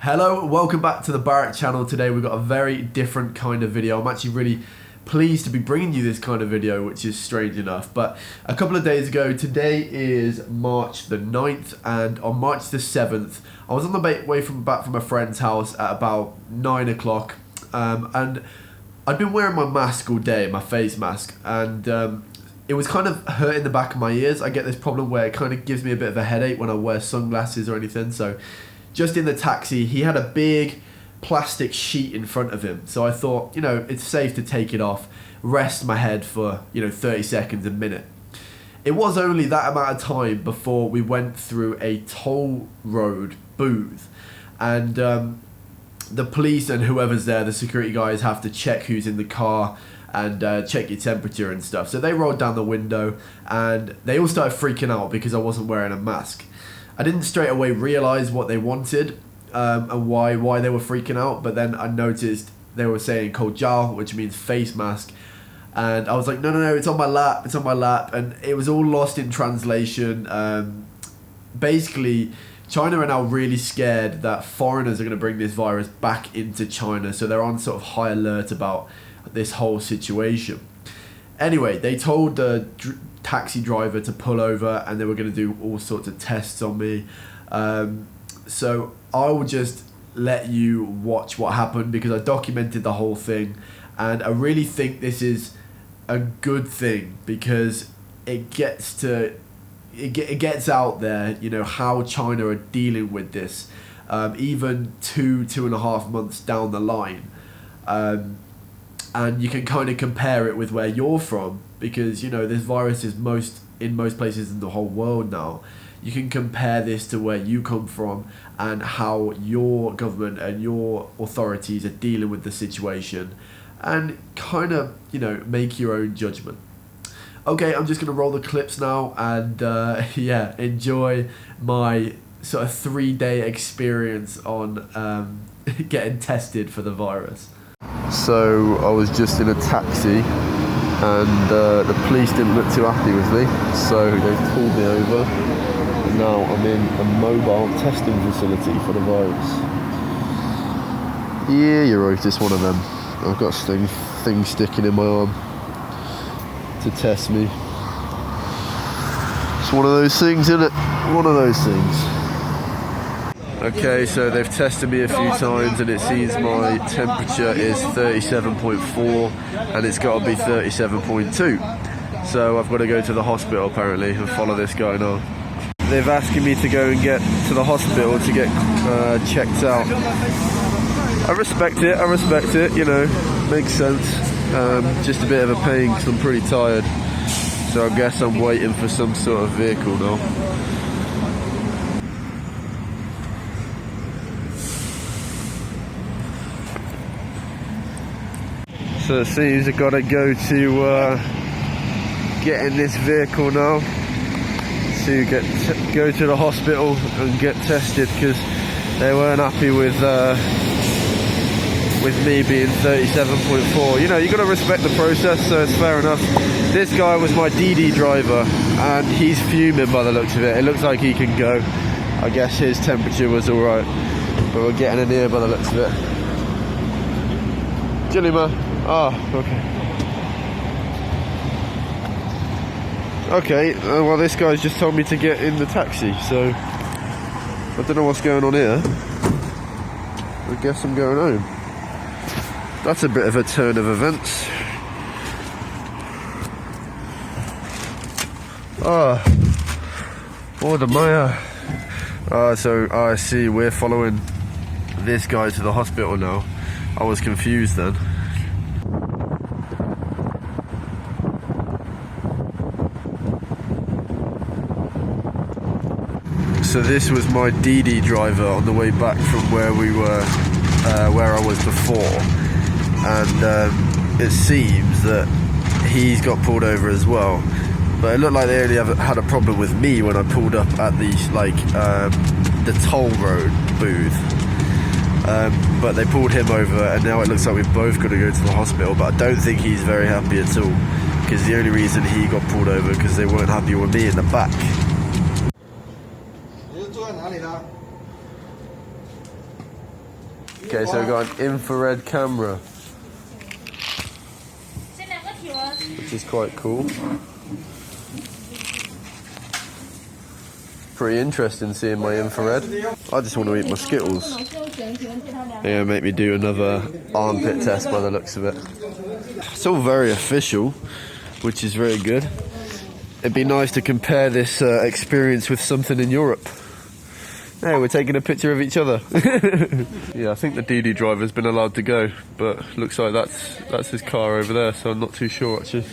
Hello, welcome back to the Barrett channel. Today we've got a very different kind of video. I'm actually really pleased to be bringing you this kind of video, which is strange enough. But a couple of days ago, today is March the 9th, and on March the 7th, I was on the way back from a friend's house at about 9 o'clock, and I'd been wearing my mask all day, my face mask, and it was kind of hurting the back of my ears. I get this problem where it kind of gives me a bit of a headache when I wear sunglasses or anything, so just in the taxi, he had a big plastic sheet in front of him. So I thought, it's safe to take it off, rest my head for, 30 seconds, a minute. It was only that amount of time before we went through a toll road booth. And the police and whoever's there, the security guys, have to check who's in the car and check your temperature and stuff. So they rolled down the window and they all started freaking out because I wasn't wearing a mask. I didn't straight away realise what they wanted and why they were freaking out, but then I noticed they were saying kojal, which means face mask, and I was like, no, it's on my lap, and it was all lost in translation. Basically, China are now really scared that foreigners are going to bring this virus back into China, so they're on sort of high alert about this whole situation. Anyway, they told the taxi driver to pull over and they were going to do all sorts of tests on me. So I will just let you watch what happened because I documented the whole thing, and I really think this is a good thing because it gets out there, how China are dealing with this, even 2.5 months down the line. And you can kind of compare it with where you're from because, this virus is in most places in the whole world now. You can compare this to where you come from and how your government and your authorities are dealing with the situation and kind of, make your own judgment. Okay, I'm just going to roll the clips now and, enjoy my sort of 3-day experience on getting tested for the virus. So I was just in a taxi and the police didn't look too happy with me, so they pulled me over. Now I'm in a mobile testing facility for the virus. Yeah, you're right, it's one of them. I've got thing sticking in my arm to test me. It's one of those things, isn't it? One of those things. Okay, so they've tested me a few times and it seems my temperature is 37.4 and it's got to be 37.2. So I've got to go to the hospital apparently and follow this guy now. They've asked me to go and get to the hospital to get checked out. I respect it, makes sense. Just a bit of a pain because I'm pretty tired. So I guess I'm waiting for some sort of vehicle now. So it seems I've got to go to get in this vehicle now to go to the hospital and get tested because they weren't happy with me being 37.4. You got to respect the process, so it's fair enough. This guy was my DD driver and he's fuming by the looks of it. It looks like he can go. I guess his temperature was alright, but we're getting in here by the looks of it. Jillima. Okay. Okay, well this guy's just told me to get in the taxi, so I don't know what's going on here. I guess I'm going home. That's a bit of a turn of events. Order Maya. So I see we're following this guy to the hospital now. I was confused then. So this was my DD driver on the way back from where we were, where I was before, and it seems that he's got pulled over as well. But it looked like they only had a problem with me when I pulled up at the toll road booth. But they pulled him over, and now it looks like we've both got to go to the hospital. But I don't think he's very happy at all, because the only reason he got pulled over because they weren't happy with me in the back. 你是住在哪里的？ Okay, so we've got an infrared camera, which is quite cool. Pretty interesting seeing my infrared. I just want to eat my Skittles. They're gonna make me do another armpit test by the looks of it. It's all very official, which is very good. It'd be nice to compare this experience with something in Europe. Hey, we're taking a picture of each other. Yeah, I think the DD driver's been allowed to go, but looks like that's his car over there, so I'm not too sure actually.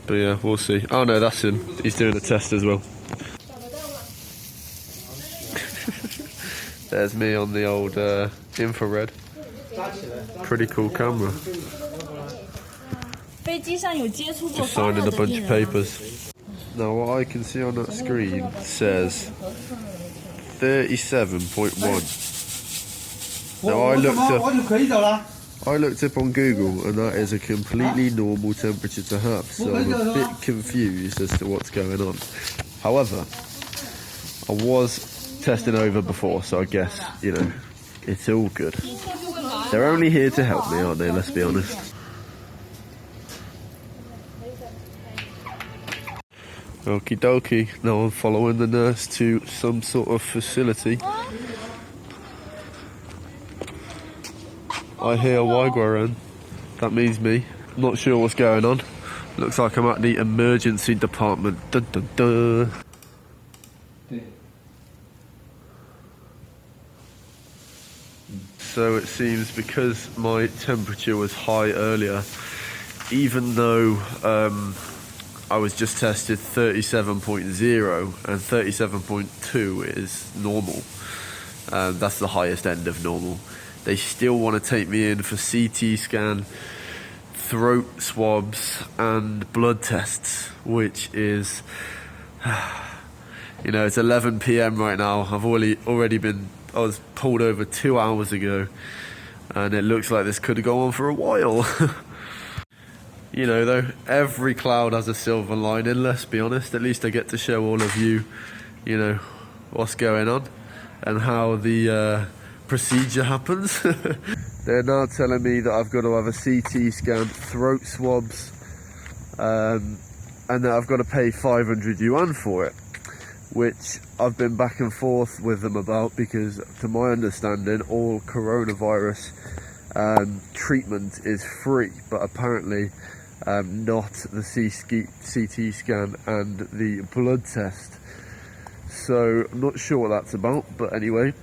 But yeah, we'll see. Oh no, that's him. He's doing a test as well. There's me on the old infrared. Pretty cool camera. Just signing a bunch of papers. Now what I can see on that screen says 37.1. Now I looked up on Google and that is a completely normal temperature to have, so I'm a bit confused as to what's going on. However, I was testing over before, so I guess, you know, it's all good. They're only here to help me, aren't they? Let's be honest. Okie dokie, now I'm following the nurse to some sort of facility. I hear Waiguaran. That means me. Not sure what's going on. Looks like I'm at the emergency department. Dun, dun, dun. So it seems because my temperature was high earlier, even though I was just tested 37.0 and 37.2 is normal, that's the highest end of normal, they still want to take me in for CT scan, throat swabs and blood tests, which is, you know, it's 11 PM right now. I've already been, I was pulled over 2 hours ago, and it looks like this could go on for a while. You know, though, every cloud has a silver lining, let's be honest. At least I get to show all of you, you know, what's going on and how the procedure happens. They're now telling me that I've got to have a CT scan, throat swabs, and that I've got to pay 500 yuan for it, which I've been back and forth with them about, because to my understanding all coronavirus treatment is free, but apparently not the CT scan and the blood test. So I'm not sure what that's about, but anyway,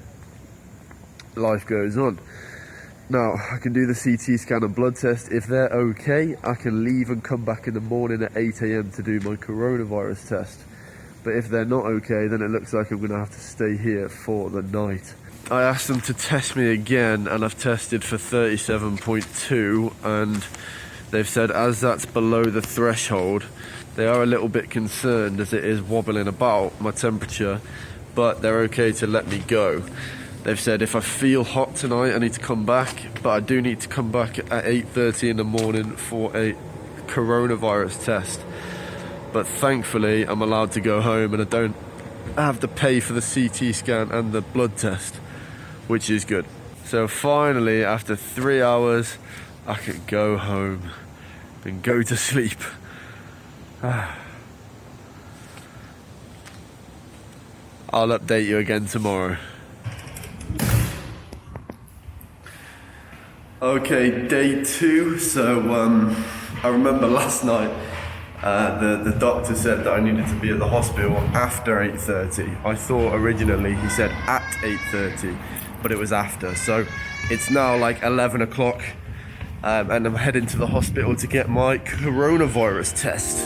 life goes on. Now I can do the CT scan and blood test. If they're okay, I can leave and come back in the morning at 8 AM to do my coronavirus test. But if they're not okay, then it looks like I'm going to have to stay here for the night. I asked them to test me again, and I've tested for 37.2, and they've said as that's below the threshold, they are a little bit concerned as it is wobbling about my temperature, but they're okay to let me go. They've said if I feel hot tonight, I need to come back, but I do need to come back at 8:30 in the morning for a coronavirus test. But thankfully, I'm allowed to go home and I don't have to pay for the CT scan and the blood test, which is good. So finally, after 3 hours, I can go home and go to sleep. I'll update you again tomorrow. Okay, day 2. So I remember last night the doctor said that I needed to be at the hospital after 8:30. I thought originally he said at 8:30, but it was after. So it's now like 11 o'clock, and I'm heading to the hospital to get my coronavirus test.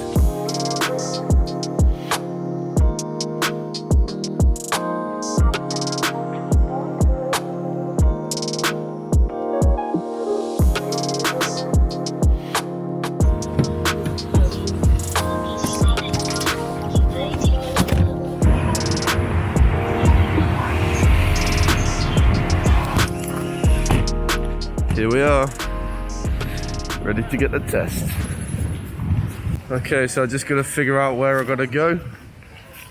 Here we are, ready to get the test. Okay, so I just gotta figure out where I gotta go.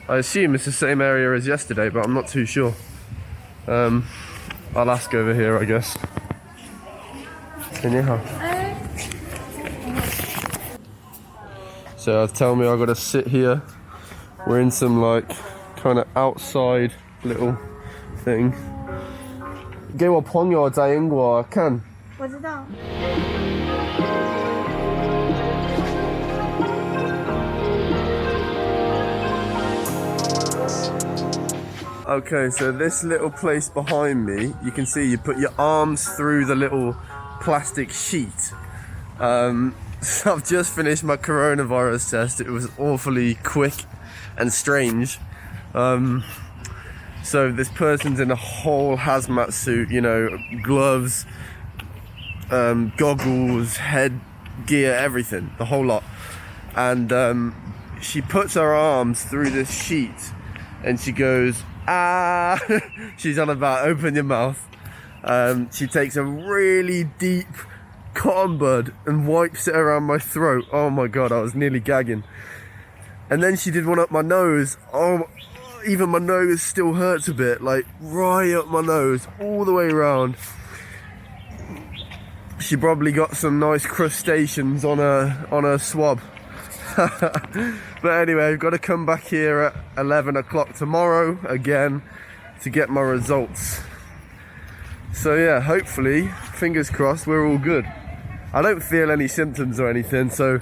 I assume it's the same area as yesterday, but I'm not too sure. I'll ask over here, I guess. So tell me I gotta sit here. We're in some like kind of outside little thing. 给我朋友在英国看。我知道。 Okay, so this little place behind me, you can see you put your arms through the little plastic sheet. So I've just finished my coronavirus test. It was awfully quick and strange. So this person's in a whole hazmat suit, you know, gloves, goggles, headgear, everything, the whole lot. And she puts her arms through this sheet and she goes, ah, she's on about open your mouth. She takes a really deep cotton bud and wipes it around my throat. Oh my God, I was nearly gagging. And then she did one up my nose. Oh, even my nose still hurts a bit, like right up my nose, all the way around. She probably got some nice crustaceans on her swab. But anyway, I've got to come back here at 11 o'clock tomorrow again to get my results. So yeah, hopefully, fingers crossed, we're all good. I don't feel any symptoms or anything, so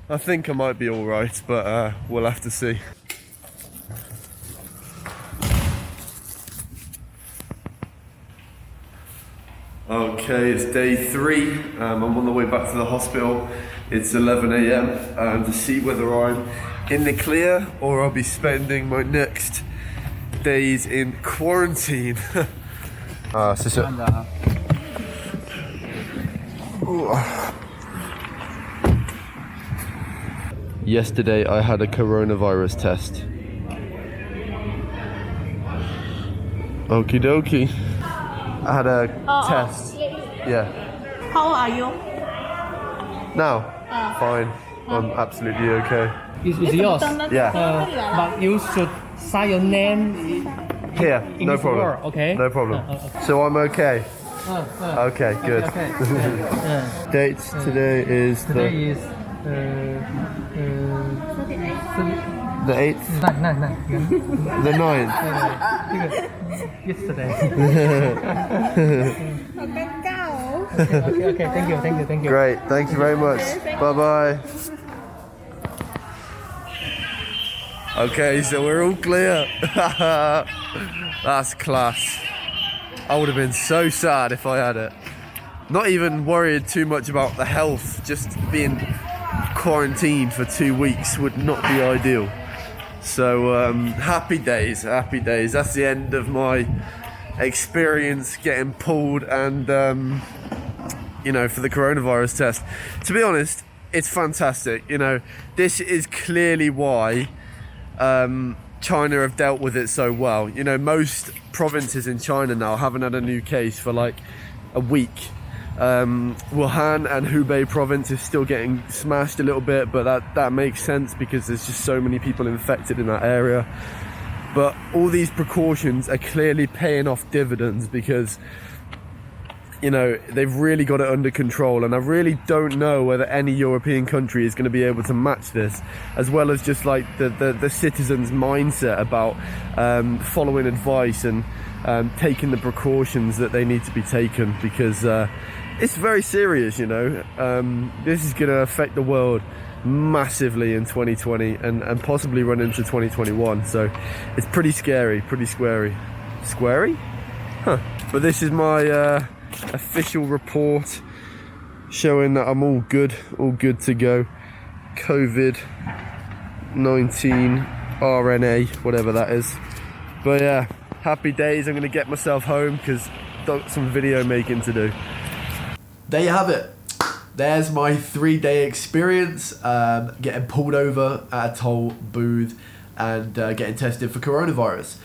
I think I might be all right, but we'll have to see. Okay, it's day 3. I'm on the way back to the hospital. It's 11 AM to see whether I'm in the clear or I'll be spending my next days in quarantine. C'est ça. Yesterday I had a coronavirus test. Okie dokie. I had a test. Yeah. How old are you? Now? Fine. I'm absolutely okay. It's yours. Yeah. But you should sign your name Here, in no this problem. word, okay? No problem. So I'm okay. Okay, good. Okay. Dates today is Today is the 8th, the 9th. Yesterday. 好尴尬哦。 Okay. Thank you. Great, thank you very much. Bye bye. Okay, so we're all clear. That's class. I would have been so sad if I had it. Not even worried too much about the health, just being quarantined for 2 weeks would not be ideal. So happy days. That's the end of my experience getting pulled and for the coronavirus test. To be honest, it's fantastic. This is clearly why China have dealt with it so well. Most provinces in China now haven't had a new case for like a week. Wuhan and Hubei province is still getting smashed a little bit, but that makes sense because there's just so many people infected in that area. But all these precautions are clearly paying off dividends because they've really got it under control, and I really don't know whether any European country is going to be able to match this, as well as just like the citizens' mindset about following advice and taking the precautions that they need to be taken, because it's very serious. This is going to affect the world massively in 2020 and possibly run into 2021, so it's pretty scary. Squary? Huh. But this is my official report showing that I'm all good to go. COVID-19 RNA, whatever that is. But yeah, happy days. I'm gonna get myself home because I've got some video making to do. There you have it. There's my 3-day experience, getting pulled over at a toll booth and getting tested for coronavirus.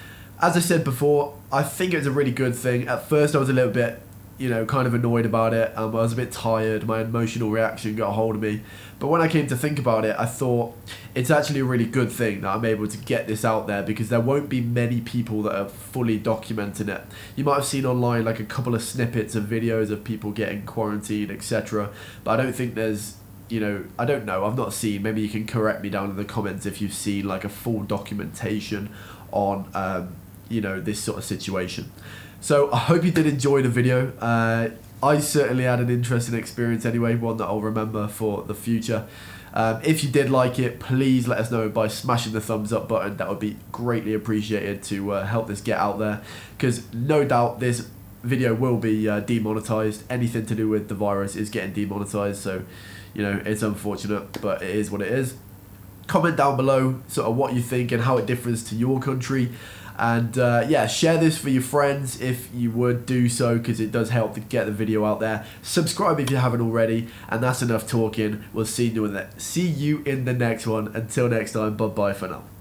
As I said before, I think it's a really good thing. At first I was a little bit you know, kind of annoyed about it. I was a bit tired. My emotional reaction got a hold of me. But when I came to think about it, I thought it's actually a really good thing that I'm able to get this out there, because there won't be many people that are fully documenting it. You might have seen online like a couple of snippets of videos of people getting quarantined, etc. But I don't think there's, you know, I don't know, I've not seen, maybe you can correct me down in the comments if you've seen like a full documentation on, you know, this sort of situation. So I hope you did enjoy the video. I certainly had an interesting experience anyway, one that I'll remember for the future. If you did like it, please let us know by smashing the thumbs up button. That would be greatly appreciated to help this get out there, because no doubt this video will be demonetized. Anything to do with the virus is getting demonetized, so you know, it's unfortunate, but it is what it is. Comment down below sort of what you think and how it differs to your country. And yeah, share this for your friends if you would do so, because it does help to get the video out there. Subscribe if you haven't already, and that's enough talking. We'll see you in the next one. Until next time, bye bye for now.